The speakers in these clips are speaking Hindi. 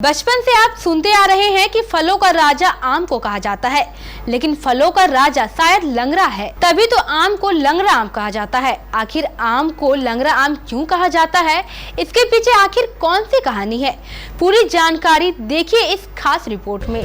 बचपन से आप सुनते आ रहे हैं कि फलों का राजा आम को कहा जाता है, लेकिन फलों का राजा शायद लंगड़ा है, तभी तो आम को लंगड़ा आम कहा जाता है। आखिर आम को लंगड़ा आम क्यों कहा जाता है, इसके पीछे आखिर कौन सी कहानी है, पूरी जानकारी देखिए इस खास रिपोर्ट में।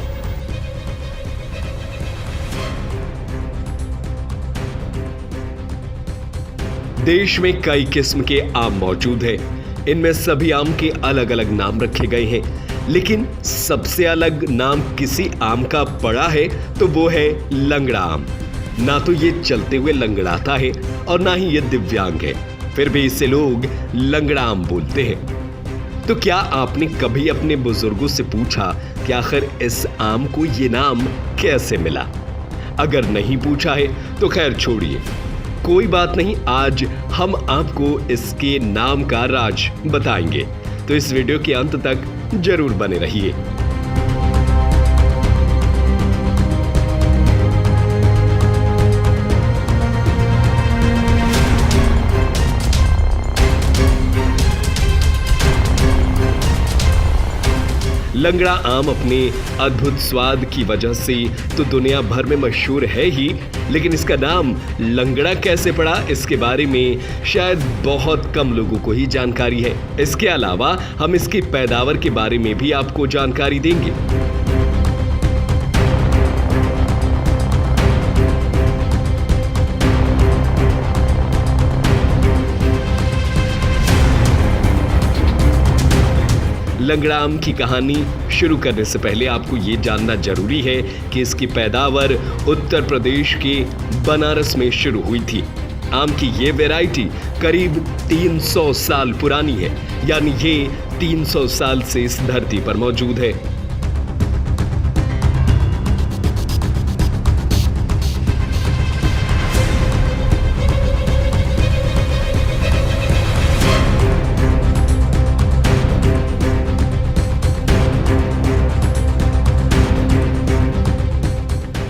देश में कई किस्म के आम मौजूद हैं। इनमें सभी आम के अलग अलग नाम रखे गए हैं, लेकिन सबसे अलग नाम किसी आम का पड़ा है तो वो है लंगड़ा आम। ना तो ये चलते हुए लंगड़ाता है और ना ही ये दिव्यांग है, फिर भी इसे लोग लंगड़ा आम बोलते हैं। तो क्या आपने कभी अपने बुजुर्गों से पूछा कि आखिर इस आम को ये नाम कैसे मिला? अगर नहीं पूछा है तो खैर छोड़िए, कोई बात नहीं, आज हम आपको इसके नाम का राज बताएंगे, तो इस वीडियो के अंत तक जरूर बने रहिए। लंगड़ा आम अपने अद्भुत स्वाद की वजह से तो दुनिया भर में मशहूर है ही, लेकिन इसका नाम लंगड़ा कैसे पड़ा, इसके बारे में शायद बहुत कम लोगों को ही जानकारी है। इसके अलावा हम इसकी पैदावार के बारे में भी आपको जानकारी देंगे। लंगड़ा आम की कहानी शुरू करने से पहले आपको ये जानना जरूरी है कि इसकी पैदावार उत्तर प्रदेश के बनारस में शुरू हुई थी। आम की ये वैरायटी करीब 300 साल पुरानी है, यानी ये 300 साल से इस धरती पर मौजूद है।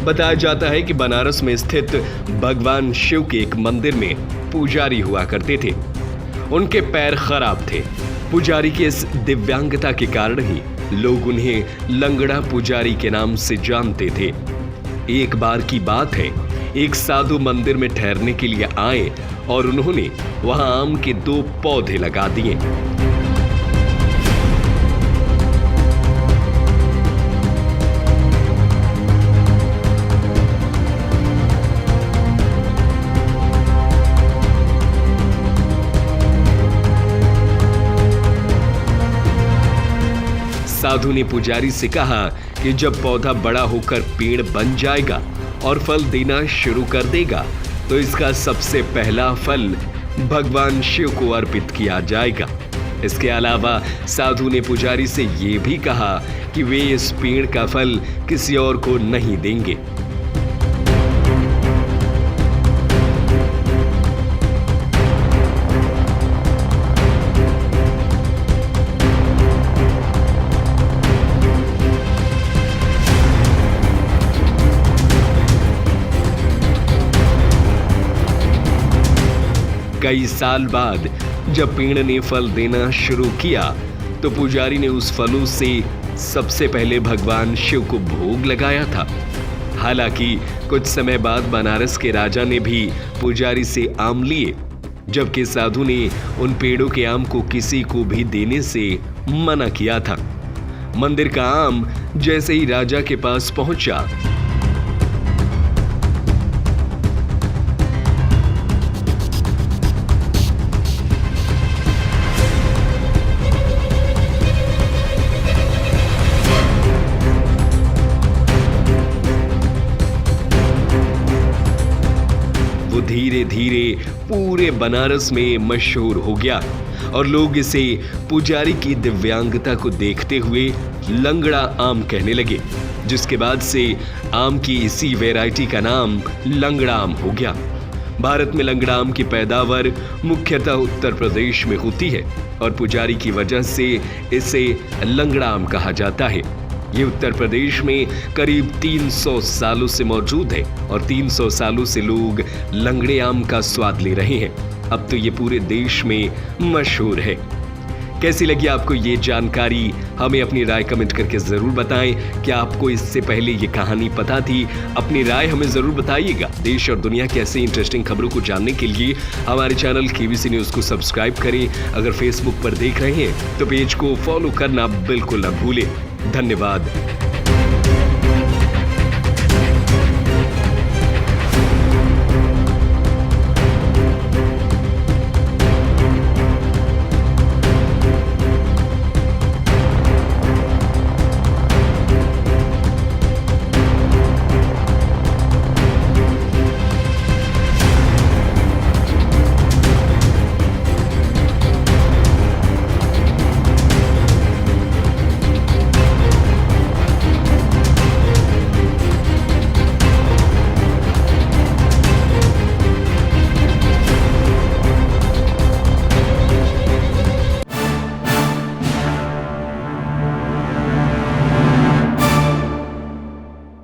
बताया जाता है कि बनारस में स्थित भगवान शिव के एक मंदिर में पुजारी हुआ करते थे। उनके पैर खराब थे। पुजारी की इस दिव्यांगता के कारण ही लोग उन्हें लंगड़ा पुजारी के नाम से जानते थे। एक बार की बात है, एक साधु मंदिर में ठहरने के लिए आए और उन्होंने वहां आम के 2 पौधे लगा दिए। साधु ने पुजारी से कहा कि जब पौधा बड़ा होकर पेड़ बन जाएगा और फल देना शुरू कर देगा तो इसका सबसे पहला फल भगवान शिव को अर्पित किया जाएगा। इसके अलावा साधु ने पुजारी से ये भी कहा कि वे इस पेड़ का फल किसी और को नहीं देंगे। कई साल बाद जब पेड़ ने फल देना शुरू किया तो पुजारी ने उस फलों से सबसे पहले भगवान शिव को भोग लगाया था। हालांकि कुछ समय बाद बनारस के राजा ने भी पुजारी से आम लिए, जबकि साधु ने उन पेड़ों के आम को किसी को भी देने से मना किया था। मंदिर का आम जैसे ही राजा के पास पहुंचा, वो धीरे धीरे पूरे बनारस में मशहूर हो गया और लोग इसे पुजारी की दिव्यांगता को देखते हुए लंगड़ा आम कहने लगे, जिसके बाद से आम की इसी वैरायटी का नाम लंगड़ा आम हो गया। भारत में लंगड़ा आम की पैदावार मुख्यतः उत्तर प्रदेश में होती है और पुजारी की वजह से इसे लंगड़ा आम कहा जाता है। ये उत्तर प्रदेश में करीब 300 सालों से मौजूद है और 300 सालों से लोग लंगड़े आम का स्वाद ले रहे हैं। अब तो ये पूरे देश में मशहूर है। कैसी लगी आपको ये जानकारी? हमें अपनी राय कमेंट करके जरूर बताएं। क्या आपको इससे पहले ये कहानी पता थी? अपनी राय हमें जरूर बताइएगा। देश और दुनिया की ऐसी इंटरेस्टिंग खबरों को जानने के लिए हमारे चैनल केबीसी न्यूज को सब्सक्राइब करें। अगर फेसबुक पर देख रहे हैं तो पेज को फॉलो करना बिल्कुल न भूलें। धन्यवाद।